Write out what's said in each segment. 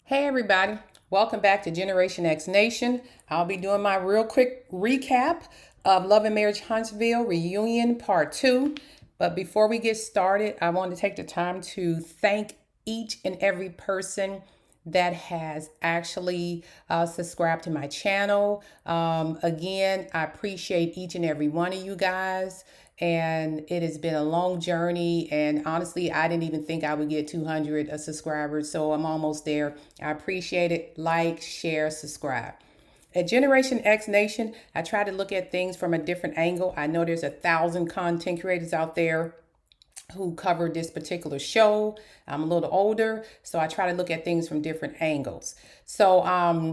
Hey everybody, welcome back to Generation X Nation. I'll be doing my real quick recap of Love and Marriage Huntsville Reunion Part 2. But before we get started, I want to take the time to thank each and every person that has actually subscribed to my channel. Again, I appreciate each and every one of you guys. And it has been a long journey. And honestly, I didn't even think I would get 200 subscribers. So I'm almost there. I appreciate it. Like, share, subscribe. At Generation X Nation, I try to look at things from a different angle. I know there's 1,000 content creators out there who covered this particular show. I'm a little older, so I try to look at things from different angles. So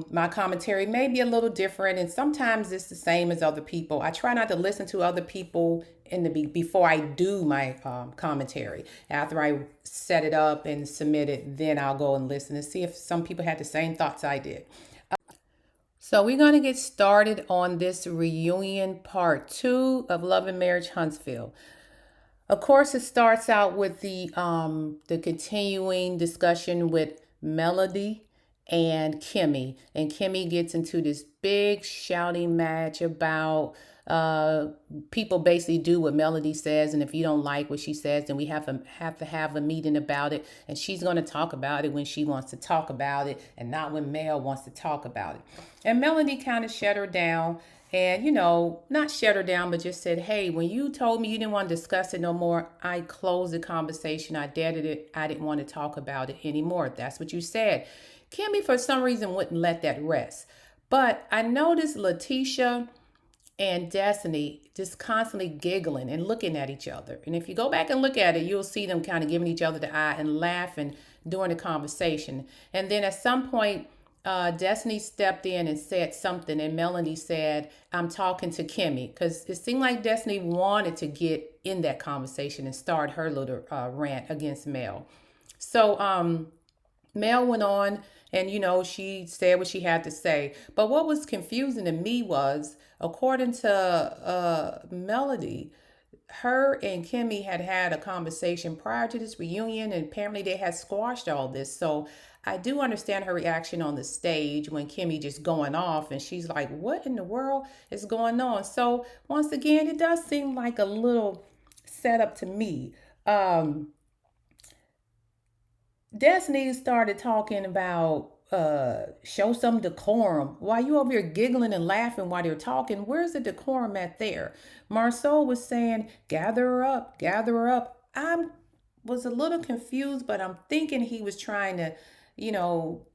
my commentary may be a little different, and sometimes it's the same as other people. I try not to listen to other people before I do my commentary. After I set it up and submit it, then I'll go and listen and see if some people had the same thoughts I did. So we're going to get started on this reunion part 2 of Love and Marriage Huntsville. Of course, it starts out with the continuing discussion with Melody and Kimmy gets into this big shouting match about people basically do what Melody says, and if you don't like what she says, then we have a meeting about it, and she's going to talk about it when she wants to talk about it, and not when Mel wants to talk about it. And Melody kind of shut her down. And, not shut her down, but just said, hey, when you told me you didn't want to discuss it no more, I closed the conversation. I deaded it. I didn't want to talk about it anymore. That's what you said. Kimmy, for some reason, wouldn't let that rest. But I noticed Letitia and Destiny just constantly giggling and looking at each other. And if you go back and look at it, you'll see them kind of giving each other the eye and laughing during the conversation. And then at some point, Destiny stepped in and said something, and Melanie said, I'm talking to Kimmy, because it seemed like Destiny wanted to get in that conversation and start her little rant against Mel. So Mel went on and, she said what she had to say. But what was confusing to me was, according to Melody, her and Kimmy had a conversation prior to this reunion, and apparently they had squashed all this. So I do understand her reaction on the stage when Kimmy just going off, and she's like, what in the world is going on? So once again, it does seem like a little setup to me. Destiny started talking about show some decorum. While you over here giggling and laughing while they're talking, where's the decorum at there? Marceau was saying, gather her up, gather her up. I was a little confused, but I'm thinking he was trying to, you know,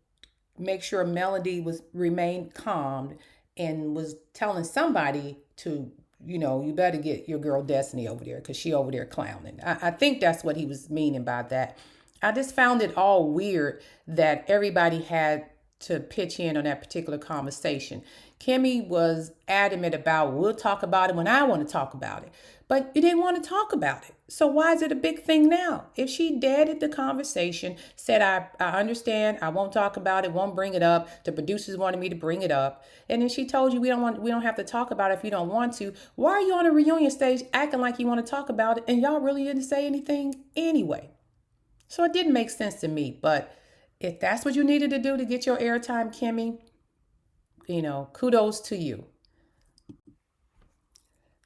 make sure Melody was remained calm and was telling somebody to, you better get your girl Destiny over there because she over there clowning. I think that's what he was meaning by that. I just found it all weird that everybody had to pitch in on that particular conversation. Kimmy was adamant about, we'll talk about it when I want to talk about it. But you didn't want to talk about it. So why is it a big thing now? If she deaded the conversation, said, I understand, I won't talk about it, won't bring it up. The producers wanted me to bring it up. And then she told you we don't have to talk about it if you don't want to. Why are you on a reunion stage acting like you want to talk about it and y'all really didn't say anything anyway? So it didn't make sense to me. But if that's what you needed to do to get your airtime, Kimmy, kudos to you.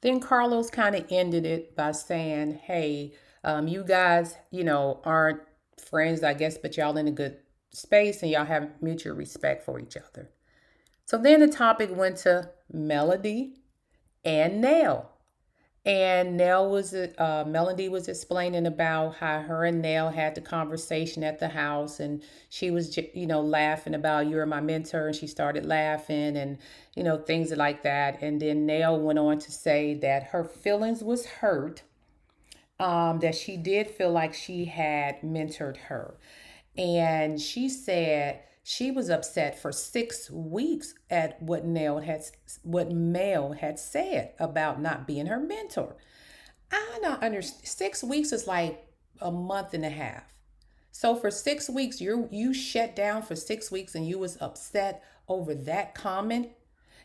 Then Carlos kind of ended it by saying, hey, you guys, aren't friends, I guess, but y'all in a good space and y'all have mutual respect for each other. So then the topic went to Melody and Nial. And Melody was explaining about how her and Nial had the conversation at the house, and she was, laughing about you're my mentor, and she started laughing, and things like that. And then Nial went on to say that her feelings was hurt, that she did feel like she had mentored her, and she said she was upset for 6 weeks at what Mel had said about not being her mentor. I don't understand. 6 weeks is like a month and a half. So for 6 weeks, you shut down for 6 weeks and you was upset over that comment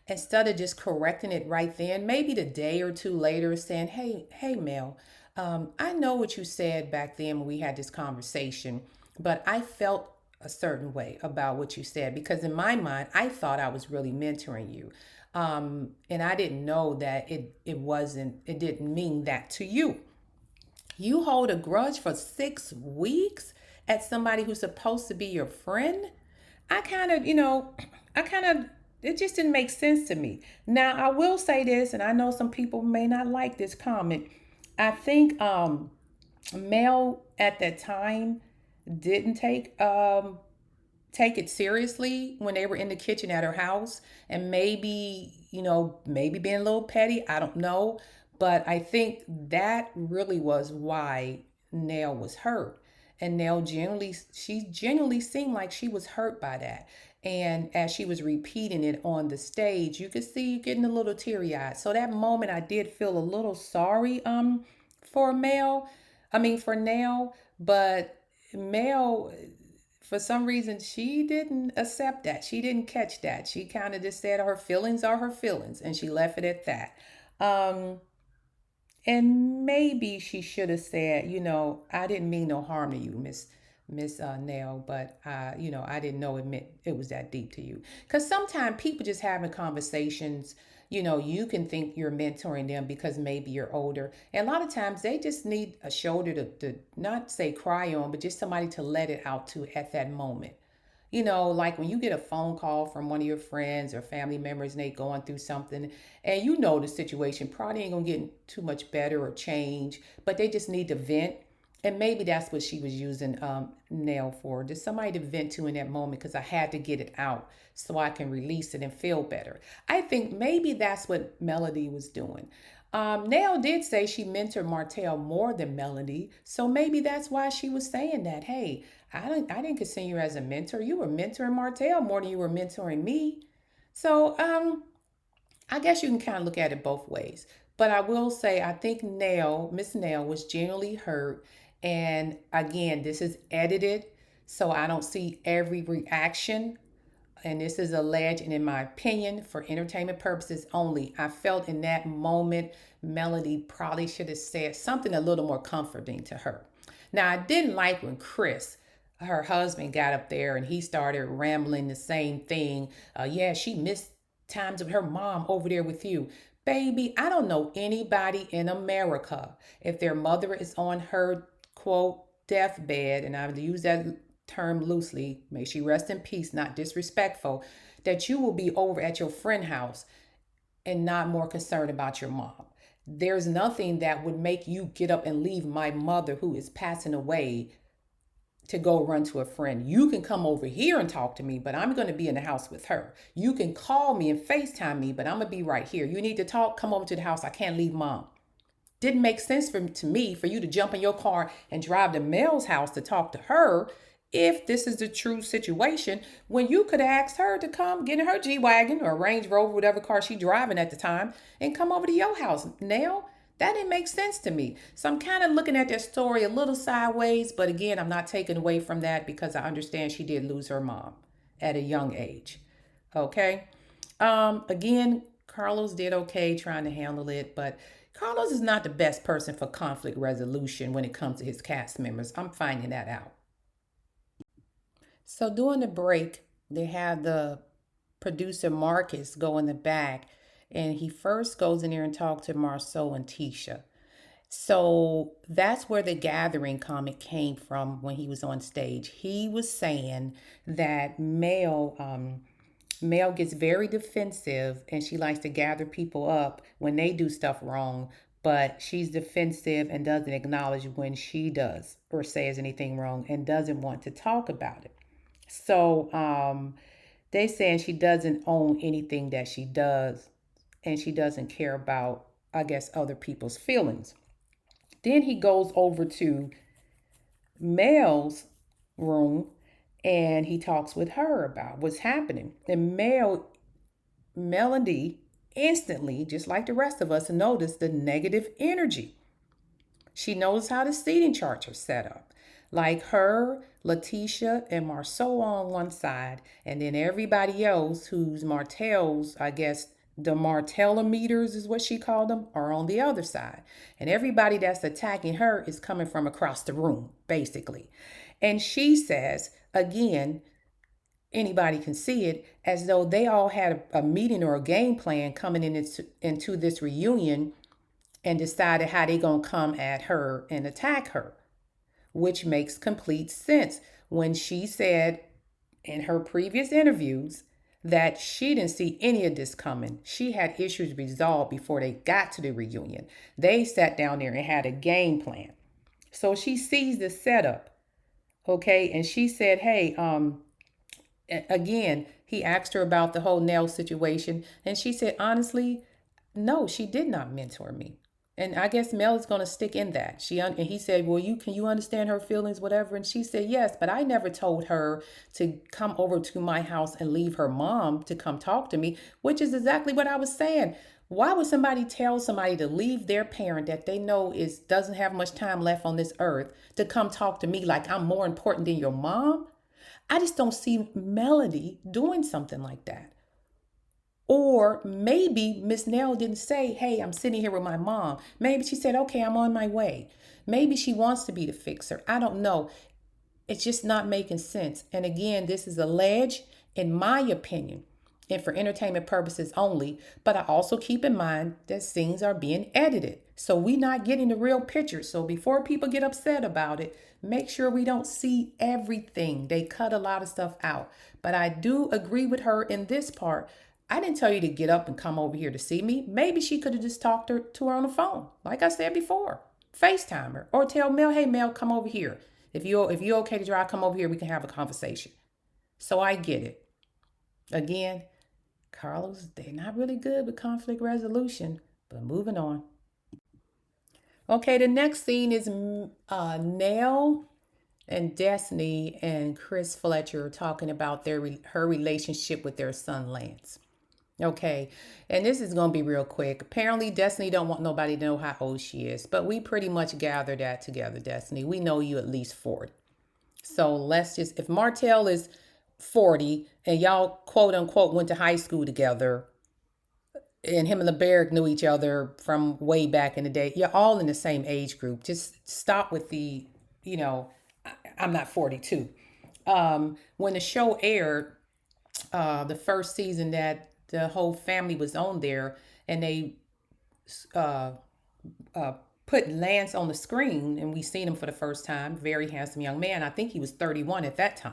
instead of just correcting it right then. Maybe the day or two later, saying, "Hey, Mel, I know what you said back then when we had this conversation, but I felt a certain way about what you said, because in my mind, I thought I was really mentoring you. And I didn't know that it didn't mean that to you. You hold a grudge for 6 weeks at somebody who's supposed to be your friend. I kind of, I kind of, it just didn't make sense to me. Now, I will say this, and I know some people may not like this comment. I think Mel at that time didn't take it seriously when they were in the kitchen at her house, and maybe, maybe being a little petty, I don't know, but I think that really was why Nell was hurt. And Nell generally, she genuinely seemed like she was hurt by that. And as she was repeating it on the stage, you could see you getting a little teary eyed. So that moment, I did feel a little sorry for Mel. I mean for Nell, but Mel, for some reason, she didn't accept that. She didn't catch that. She kind of just said her feelings are her feelings, and she left it at that. Um, and maybe she should have said, I didn't mean no harm to you, Miss Nail, but I didn't know it was that deep to you. Because sometimes people just having conversations, you can think you're mentoring them because maybe you're older. And a lot of times they just need a shoulder to not say cry on, but just somebody to let it out to at that moment. Like when you get a phone call from one of your friends or family members and they going through something, and the situation probably ain't gonna get too much better or change, but they just need to vent. And maybe that's what she was using Nail for. Just somebody to vent to in that moment, because I had to get it out so I can release it and feel better. I think maybe that's what Melody was doing. Nail did say she mentored Martell more than Melody, so maybe that's why she was saying that. Hey, I didn't consider you as a mentor. You were mentoring Martell more than you were mentoring me. So I guess you can kind of look at it both ways. But I will say, I think Miss Nail, was genuinely hurt. And again, this is edited, so I don't see every reaction. And this is alleged, and in my opinion, for entertainment purposes only. I felt in that moment, Melody probably should have said something a little more comforting to her. Now, I didn't like when Chris, her husband, got up there and he started rambling the same thing. Yeah, she missed times of her mom over there with you. Baby, I don't know anybody in America, if their mother is on her quote deathbed, and I use that term loosely, may she rest in peace, not disrespectful, that you will be over at your friend house and not more concerned about your mom. There's nothing that would make you get up and leave my mother who is passing away to go run to a friend. You can come over here and talk to me, but I'm going to be in the house with her. You can call me and FaceTime me, but I'm going to be right here. You need to talk, come over to the house. I can't leave mom. Didn't make sense to me for you to jump in your car and drive to Mel's house to talk to her, if this is the true situation, when you could have asked her to come get in her G-Wagon or Range Rover, whatever car she's driving at the time, and come over to your house. Now, that didn't make sense to me. So I'm kind of looking at that story a little sideways, but again, I'm not taking away from that because I understand she did lose her mom at a young age. Okay. Again, Carlos did okay trying to handle it, but Carlos is not the best person for conflict resolution when it comes to his cast members. I'm finding that out. So during the break, they had the producer Marcus go in the back, and he first goes in there and talks to Marceau and Tisha. So that's where the gathering comment came from when he was on stage. He was saying that Mel gets very defensive and she likes to gather people up when they do stuff wrong, but she's defensive and doesn't acknowledge when she does or says anything wrong and doesn't want to talk about it. So they saying she doesn't own anything that she does, and she doesn't care about, I guess, other people's feelings. Then he goes over to Mel's room and he talks with her about what's happening. And Melody instantly, just like the rest of us, noticed the negative energy. She knows how the seating charts are set up. Like her, Letitia, and Marceau on one side, and then everybody else who's Martell's, I guess the Martellometers is what she called them, are on the other side. And everybody that's attacking her is coming from across the room, basically. And she says, again, anybody can see it, as though they all had a meeting or a game plan coming into this reunion and decided how they gonna come at her and attack her, which makes complete sense when she said in her previous interviews that she didn't see any of this coming. She had issues resolved before they got to the reunion. They sat down there and had a game plan. So she sees the setup, okay? And she said, hey, again, he asked her about the whole nail situation, and she said, honestly, no, she did not mentor me. And I guess Mel is going to stick in that. And he said, well, can you understand her feelings, whatever? And she said, yes, but I never told her to come over to my house and leave her mom to come talk to me, which is exactly what I was saying. Why would somebody tell somebody to leave their parent that they know is doesn't have much time left on this earth to come talk to me like I'm more important than your mom? I just don't see Melody doing something like that. Or maybe Miss Nell didn't say, hey, I'm sitting here with my mom. Maybe she said, okay, I'm on my way. Maybe she wants to be the fixer. I don't know. It's just not making sense. And again, this is alleged, in my opinion, and for entertainment purposes only. But I also keep in mind that scenes are being edited. So we're not getting the real picture. So before people get upset about it, make sure we don't see everything. They cut a lot of stuff out. But I do agree with her in this part. I didn't tell you to get up and come over here to see me. Maybe she could have just talked to her on the phone, like I said before. FaceTime her or tell Mel, hey Mel, come over here. If you're okay to drive, come over here. We can have a conversation. So I get it. Again, Carlos, they're not really good with conflict resolution. But moving on. Okay, the next scene is Nial and Destiny and Chris Fletcher talking about her relationship with their son Lance. Okay, and this is gonna be real quick. Apparently, Destiny don't want nobody to know how old she is, but we pretty much gathered that together, Destiny. We know you at least 40. So let's just, if Martell is 40 and y'all quote unquote went to high school together, and him and LeBerg knew each other from way back in the day, you're all in the same age group. Just stop with the, you know, I'm not 42. When the show aired, the first season that the whole family was on there, and they uh, uh, put Lance on the screen, and we seen him for the first time. Very handsome young man. I think he was 31 at that time.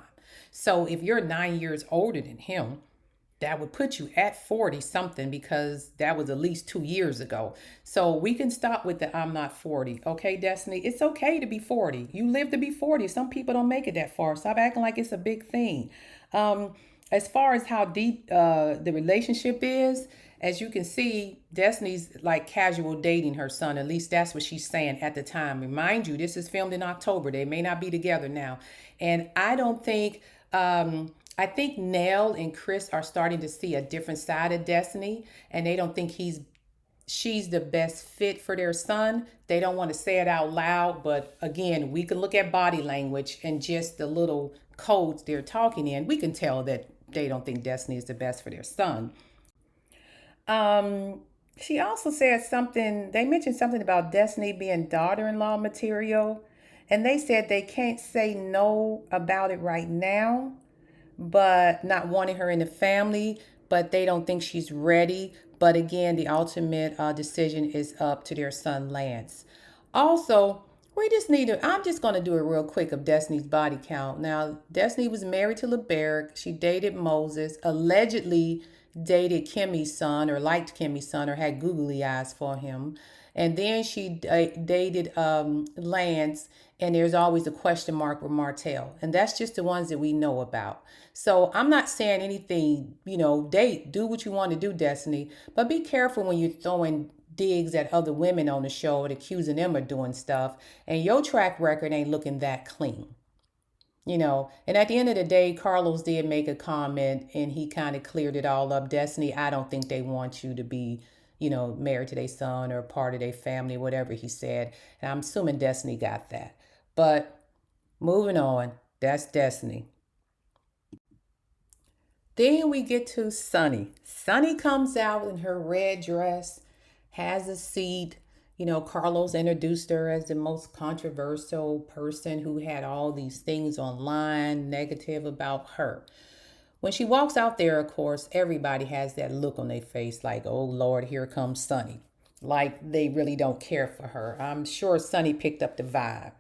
So if you're 9 years older than him, that would put you at 40 something, because that was at least 2 years ago. So we can stop with the I'm not 40. Okay, Destiny? It's okay to be 40. You live to be 40. Some people don't make it that far. Stop acting like it's a big thing. As far as how deep the relationship is, as you can see, Destiny's like casual dating her son. At least that's what she's saying at the time. Remind you, this is filmed in October. They may not be together now. And I don't think, I think Nell and Chris are starting to see a different side of Destiny, and they don't think she's the best fit for their son. They don't want to say it out loud, but again, we can look at body language and just the little codes they're talking in. We can tell that they don't think Destiny is the best for their son. Um, she also said something, they mentioned something about Destiny being daughter-in-law material, and they said they can't say no about it right now, but not wanting her in the family, but they don't think she's ready. But again, the ultimate decision is up to their son Lance. Also, we just need to, I'm just going to do it real quick of Destiny's body count. Now, Destiny was married to LeBerg. She dated Moses, allegedly dated Kimmy's son, or liked Kimmy's son, or had googly eyes for him. And then she dated Lance, and there's always a question mark with Martell. And that's just the ones that we know about. So I'm not saying anything, date, do what you want to do, Destiny, but be careful when you're throwing digs at other women on the show and accusing them of doing stuff. And your track record ain't looking that clean. And at the end of the day, Carlos did make a comment and he kind of cleared it all up. Destiny, I don't think they want you to be, married to their son or part of their family, whatever he said. And I'm assuming Destiny got that. But moving on, that's Destiny. Then we get to Sunny. Sunny comes out in her red dress, has a seat, Carlos introduced her as the most controversial person who had all these things online negative about her. When she walks out there, of course, everybody has that look on their face like, oh Lord, here comes Sunny. Like they really don't care for her. I'm sure Sunny picked up the vibe.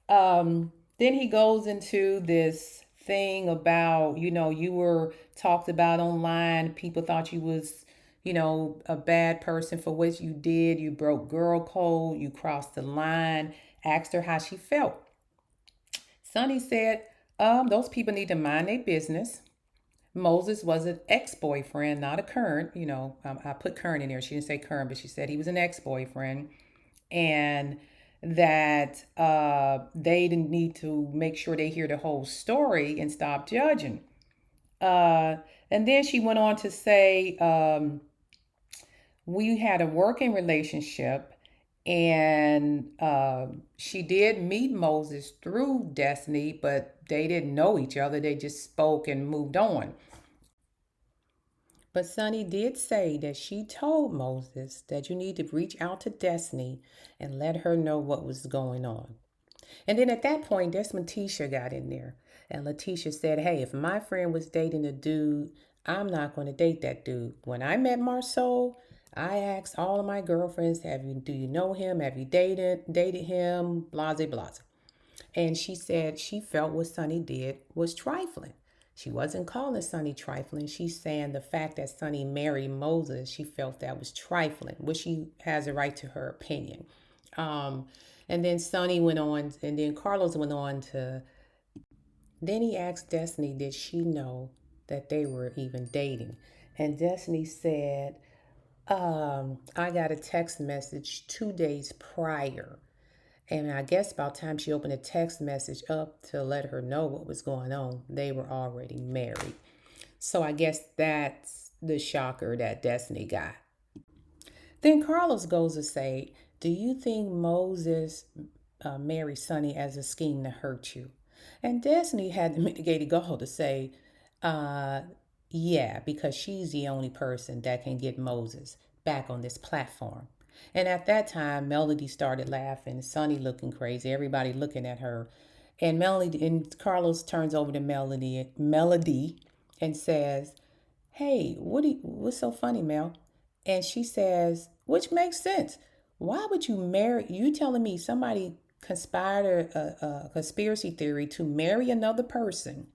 Then he goes into this thing about, you were talked about online. People thought you was, a bad person for what you did. You broke girl code. You crossed the line. Asked her how she felt. Sonny said, those people need to mind their business. Moses was an ex-boyfriend, not a current. I put current in there. She didn't say current, but she said he was an ex-boyfriend, and that they didn't need to make sure they hear the whole story and stop judging. Uh, and then she went on to say, we had a working relationship, and she did meet Moses through Destiny, but they didn't know each other. They just spoke and moved on. But Sonny did say that she told Moses that you need to reach out to Destiny and let her know what was going on. And then at that point, that's when Tisha got in there. And Letitia said, hey, if my friend was dating a dude, I'm not going to date that dude. When I met Marceau, I asked all of my girlfriends, do you know him? Have you dated him? Blase, blase. And she said she felt what Sonny did was trifling. She wasn't calling Sonny trifling. She's saying the fact that Sonny married Moses, she felt that was trifling, which she has a right to her opinion. Um, and then Sonny went on, and then Carlos went on to, then he asked Destiny, did she know that they were even dating? And Destiny said, I got a text message 2 days prior. And I guess about time she opened a text message up to let her know what was going on, they were already married. So I guess that's the shocker that Destiny got. Then Carlos goes to say, do you think Moses married Sonny as a scheme to hurt you? And Destiny had the mitigated gall to say, uh, yeah, because she's the only person that can get Moses back on this platform. And at that time, Melody started laughing, Sonny looking crazy, everybody looking at her. And Melody and Carlos turns over to Melody and says, hey, what's so funny, Mel? And she says, which makes sense. Why would you marry? You telling me somebody conspired a conspiracy theory to marry another person?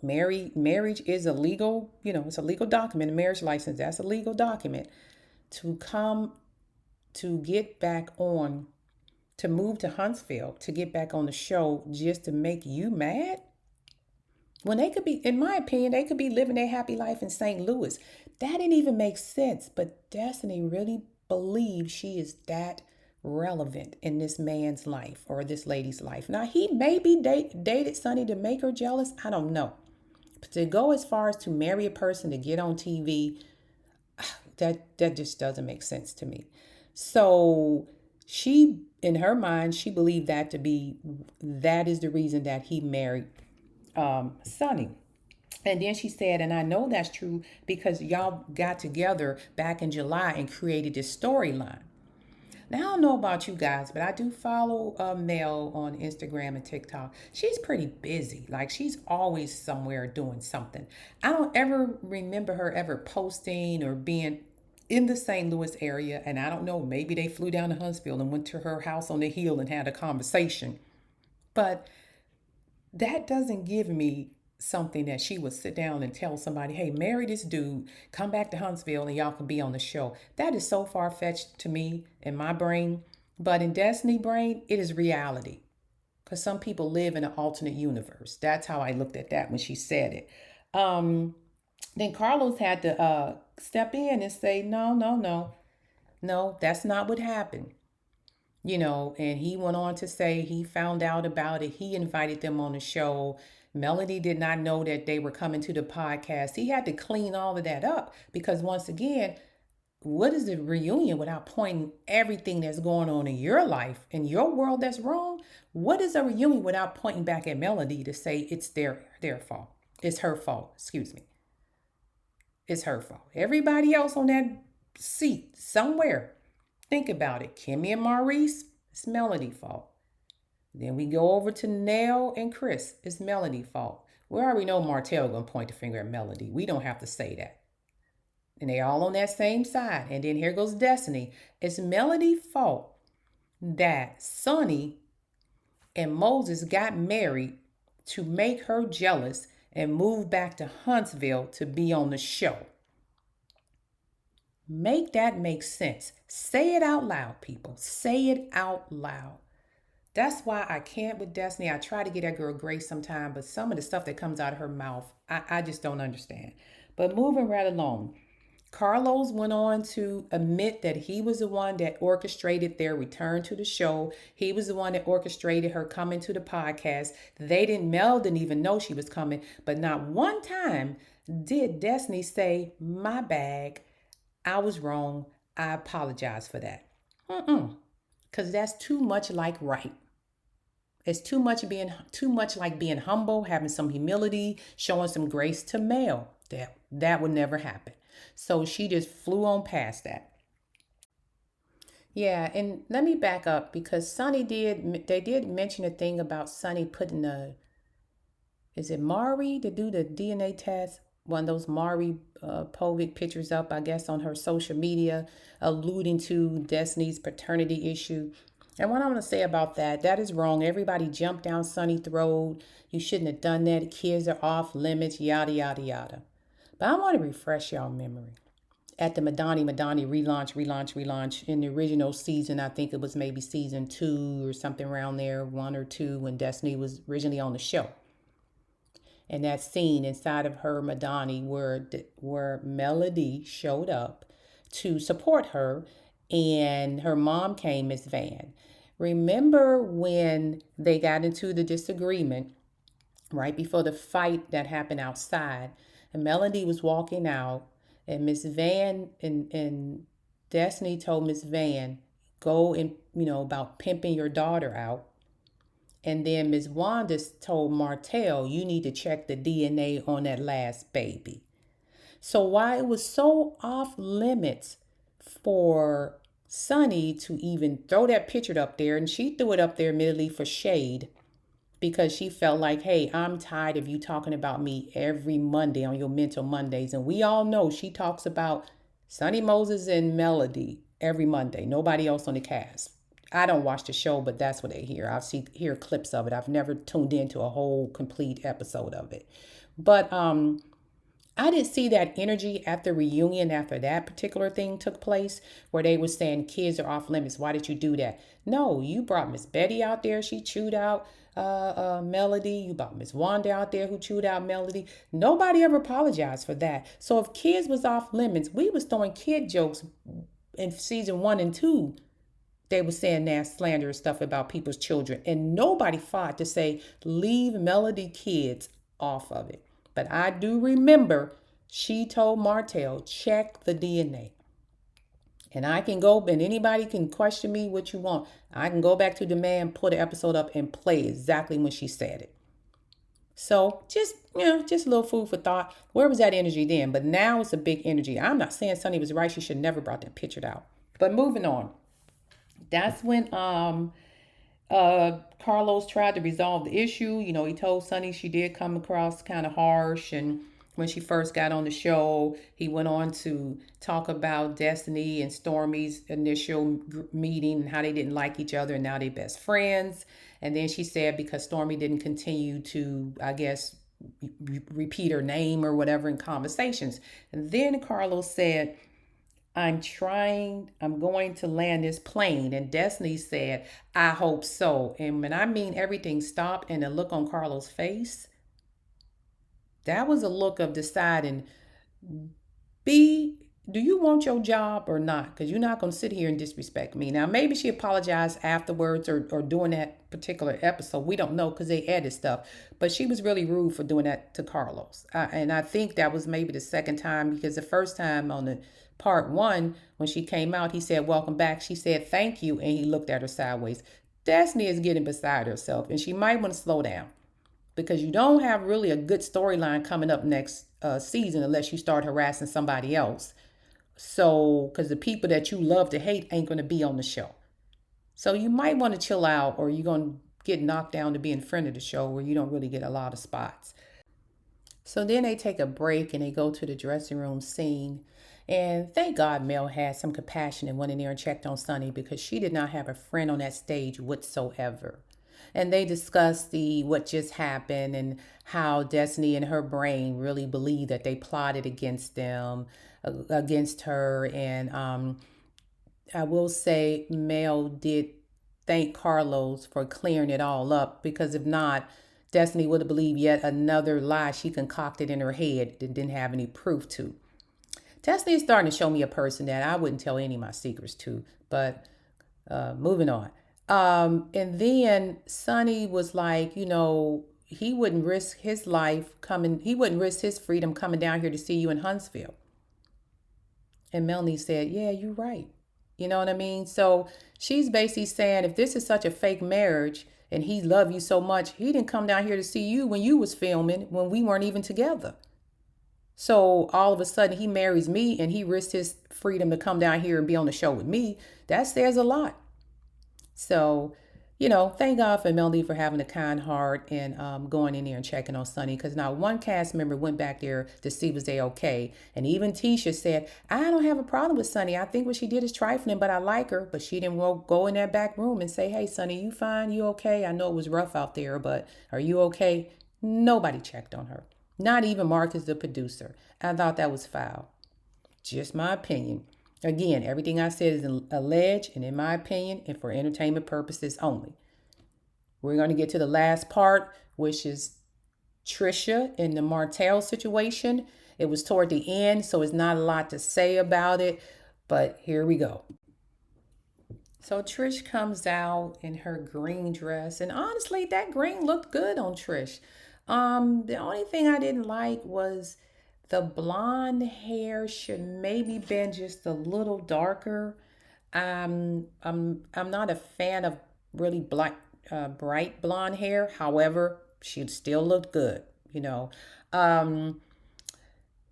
Marriage is a legal, it's a legal document. A marriage license, that's a legal document. To come to get back on, to move to Huntsville, to get back on the show just to make you mad? When they could be, in my opinion, they could be living their happy life in St. Louis. That didn't even make sense. But Destiny really believes she is that relevant in this man's life or this lady's life. Now, he maybe dated Sonny to make her jealous. I don't know. But to go as far as to marry a person to get on TV, that just doesn't make sense to me. So she, in her mind, she believed that is the reason that he married Sonny. And then she said, and I know that's true because y'all got together back in July and created this storyline. Now, I don't know about you guys, but I do follow Mel on Instagram and TikTok. She's pretty busy. Like, she's always somewhere doing something. I don't ever remember her ever posting or being in the St. Louis area. And I don't know, maybe they flew down to Huntsville and went to her house on the hill and had a conversation. But that doesn't give me something that she would sit down and tell somebody, hey, marry this dude, come back to Huntsville and y'all can be on the show. That is so far fetched to me in my brain. But in Destiny brain, it is reality. Because some people live in an alternate universe. That's how I looked at that when she said it. Then Carlos had to step in and say, no, no, no. No, that's not what happened. And he went on to say he found out about it. He invited them on the show. Melody did not know that they were coming to the podcast. He had to clean all of that up because, once again, what is a reunion without pointing everything that's going on in your life, in your world that's wrong? What is a reunion without pointing back at Melody to say it's their fault? It's her fault. Excuse me. It's her fault. Everybody else on that seat somewhere, Think about it. Kimmy and Maurice, it's Melody's fault. Then we go over to Nial and Chris. It's Melody's fault. We already know Martell gonna point the finger at Melody. We don't have to say that. And they all on that same side. And then here goes Destiny. It's Melody's fault that Sonny and Moses got married to make her jealous and move back to Huntsville to be on the show. Make that make sense. Say it out loud, people. Say it out loud. That's why I can't with Destiny. I try to get that girl grace sometime, but some of the stuff that comes out of her mouth, I just don't understand. But moving right along, Carlos went on to admit that he was the one that orchestrated their return to the show. He was the one that orchestrated her coming to the podcast. Mel didn't even know she was coming, but not one time did Destiny say, my bag, I was wrong, I apologize for that. Because that's too much like right. It's too much like being humble, having some humility, showing some grace to Mel. That would never happen. So she just flew on past that. Yeah, and let me back up because they did mention a thing about Sonny putting is it Mari to do the DNA test? One of those Mari Povich pictures up, I guess, on her social media, alluding to Destiny's paternity issue. And what I'm going to say about that is wrong. Everybody jumped down Sonny's throat. You shouldn't have done that. Kids are off limits, yada, yada, yada. But I want to refresh y'all memory. At the Madani relaunch in the original season, I think it was maybe season 2 or something around there, 1 or 2, when Destiny was originally on the show. And that scene inside of her Madani where Melody showed up to support her and her mom came, Miss Van. Remember when they got into the disagreement right before the fight that happened outside, and Melody was walking out, and Miss Van and Destiny told Miss Van, go and, about pimping your daughter out. And then Miss Wanda told Martell, you need to check the DNA on that last baby. So why it was so off limits for Sonny to even throw that picture up there, and she threw it up there admittedly for shade, because she felt like, hey, I'm tired of you talking about me every Monday on your Mental Mondays. And we all know she talks about Sonny Moses and Melody every Monday. Nobody else on the cast. I don't watch the show, but that's what they hear. Hear clips of it. I've never tuned into a whole complete episode of it. But I didn't see that energy at the reunion after that particular thing took place, where they were saying kids are off limits. Why did you do that? No, you brought Miss Betty out there. She chewed out Melody. You brought Miss Wanda out there who chewed out Melody. Nobody ever apologized for that. So if kids was off limits, we was throwing kid jokes in season 1 and 2. They were saying nasty slanderous stuff about people's children, and nobody fought to say leave Melody kids off of it. But I do remember she told Martell, check the DNA. And I can go, and anybody can question me what you want. I can go back to the man, pull the episode up, and play exactly when she said it. So just a little food for thought. Where was that energy then? But now it's a big energy. I'm not saying Sonny was right. She should never brought that picture out. But moving on. That's when Carlos tried to resolve the issue. He told Sonny she did come across kind of harsh, and when she first got on the show, he went on to talk about Destiny and Stormy's initial meeting and how they didn't like each other, and now they're best friends. And then she said because Stormy didn't continue to, I guess, repeat her name or whatever in conversations. And then Carlos said, I'm going to land this plane. And Destiny said, I hope so. And when I mean everything stopped, and the look on Carlos' face, that was a look of deciding, do you want your job or not? Because you're not going to sit here and disrespect me. Now, maybe she apologized afterwards or during that particular episode. We don't know because they edit stuff. But she was really rude for doing that to Carlos. And I think that was maybe the second time, because the first time on the part 1, when she came out, he said, welcome back. She said, thank you. And he looked at her sideways. Destiny is getting beside herself, and she might want to slow down, because you don't have really a good storyline coming up next season unless you start harassing somebody else So, because the people that you love to hate ain't going to be on the show. So you might want to chill out, or you're going to get knocked down to be in front of the show where you don't really get a lot of spots. So then they take a break and they go to the dressing room scene. And thank God Mel had some compassion and went in there and checked on Sunny because she did not have a friend on that stage whatsoever. And they discussed the what just happened and how Destiny and her brain really believed that they plotted against them, against her. And I will say Mel did thank Carlos for clearing it all up because if not, Destiny would have believed yet another lie she concocted in her head that didn't have any proof to. Destiny is starting to show me a person that I wouldn't tell any of my secrets to, but moving on. And then Sonny was like, he wouldn't risk his life coming, he wouldn't risk his freedom coming down here to see you in Huntsville. And Melanie said, yeah, you're right. You know what I mean? So she's basically saying if this is such a fake marriage and he loved you so much, he didn't come down here to see you when you was filming when we weren't even together. So all of a sudden he marries me and he risks his freedom to come down here and be on the show with me. That says a lot. So, thank God for Melody for having a kind heart and going in there and checking on Sonny. Because now one cast member went back there to see was they okay. And even Tisha said, I don't have a problem with Sonny. I think what she did is trifling, but I like her. But she didn't go in that back room and say, hey, Sonny, you fine? You okay? I know it was rough out there, but are you okay? Nobody checked on her. Not even Marcus, the producer. I thought that was foul. Just my opinion. Again, everything I said is alleged and in my opinion and for entertainment purposes only. We're going to get to the last part, which is Trisha and the Martell situation. It was toward the end, so it's not a lot to say about it, but here we go. So Trish comes out in her green dress, and honestly, that green looked good on Trish. The only thing I didn't like was the blonde hair should maybe been just a little darker. I'm not a fan of really black, bright blonde hair. However, she still looked good. You know, um,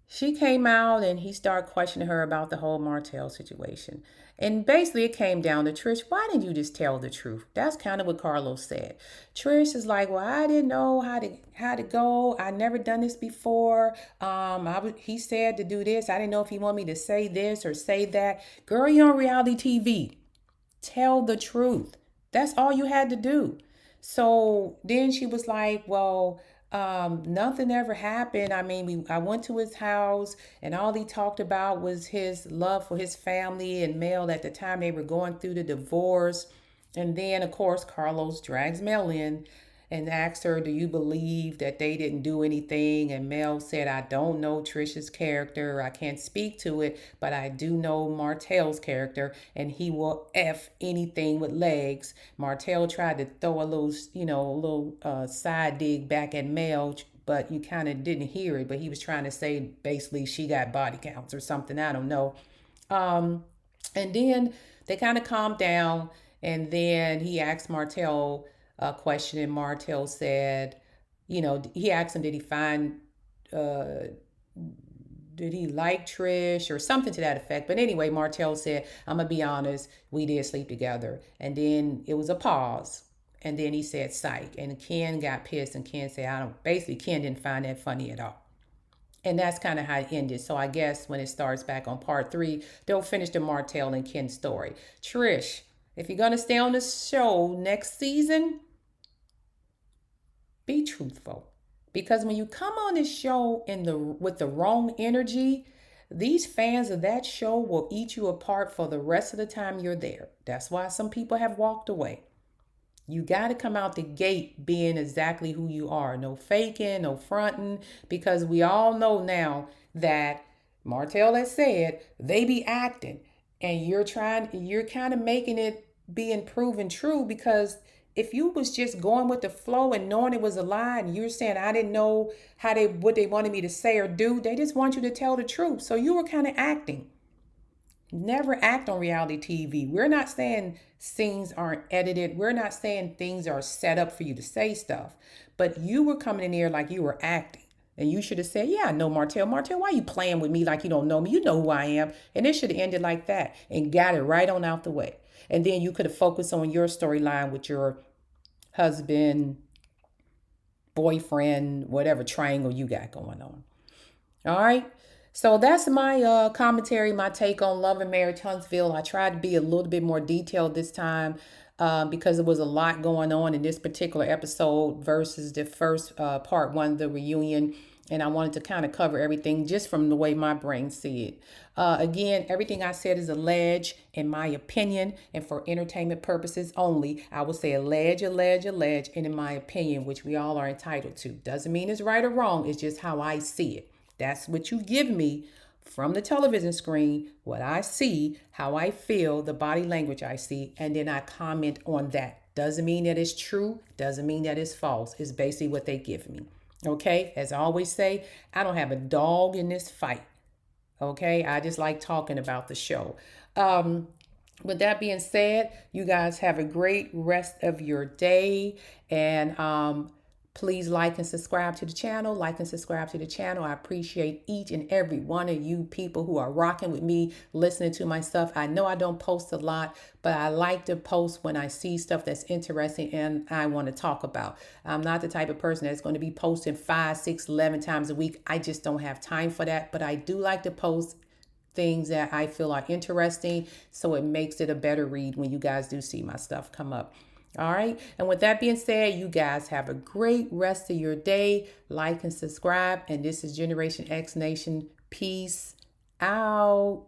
she came out and he started questioning her about the whole Martell situation. And basically, it came down to Trish, why didn't you just tell the truth? That's kind of what Carlos said. Trish is like, well, I didn't know how to go. I never done this before. He said to do this. I didn't know if he wanted me to say this or say that. Girl, you're on reality TV. Tell the truth. That's all you had to do. So then she was like, well, nothing ever happened. I mean, I went to his house and all he talked about was his love for his family and Mel at the time they were going through the divorce. And then, of course, Carlos drags Mel in and asked her, do you believe that they didn't do anything? And Mel said, I don't know Trisha's character. I can't speak to it, but I do know Martell's character, and he will F anything with legs. Martell tried to throw a little side dig back at Mel, but you kind of didn't hear it. But he was trying to say basically she got body counts or something. I don't know. Um, and then they kind of calmed down. And then he asked Martell a question, and Martell said, he asked him, uh, did he like Trish or something to that effect? But anyway, Martell said, I'm going to be honest, we did sleep together. And then it was a pause. And then he said, psych. And Ken got pissed, and Ken said, basically, Ken didn't find that funny at all. And that's kind of how it ended. So I guess when it starts back on part three, they'll finish the Martell and Ken story. Trish, if you're going to stay on the show next season, be truthful. Because when you come on this show with the wrong energy, these fans of that show will eat you apart for the rest of the time you're there. That's why some people have walked away. You got to come out the gate being exactly who you are. No faking, no fronting, because we all know now that Martell has said they be acting, and you're kind of making it being proven true, because if you was just going with the flow and knowing it was a lie and you're saying I didn't know what they wanted me to say or do, they just want you to tell the truth. So you were kind of acting. Never act on reality TV. We're not saying scenes aren't edited. We're not saying things are set up for you to say stuff. But you were coming in here like you were acting. And you should have said, yeah, I know Martell. Martell, why you playing with me like you don't know me? You know who I am. And it should have ended like that and got it right on out the way. And then you could have focused on your storyline with your husband, boyfriend, whatever triangle you got going on. All right. So that's my commentary, my take on Love and Marriage Huntsville. I tried to be a little bit more detailed this time because there was a lot going on in this particular episode versus the first part one, the reunion. And I wanted to kind of cover everything just from the way my brain see it. Again, everything I said is alleged, in my opinion, and for entertainment purposes only. I will say alleged, and in my opinion, which we all are entitled to. Doesn't mean it's right or wrong. It's just how I see it. That's what you give me from the television screen, what I see, how I feel, the body language I see, and then I comment on that. Doesn't mean that it's true, doesn't mean that it's false. It's basically what they give me. Okay, as I always say, I don't have a dog in this fight. Okay, I just like talking about the show. With that being said, you guys have a great rest of your day. And please like and subscribe to the channel. Like and subscribe to the channel. I appreciate each and every one of you people who are rocking with me, listening to my stuff. I know I don't post a lot, but I like to post when I see stuff that's interesting and I want to talk about. I'm not the type of person that's going to be posting 5, 6, 11 times a week. I just don't have time for that. But I do like to post things that I feel are interesting, so it makes it a better read when you guys do see my stuff come up. All right. And with that being said, you guys have a great rest of your day. Like and subscribe. And this is Generation X Nation. Peace out.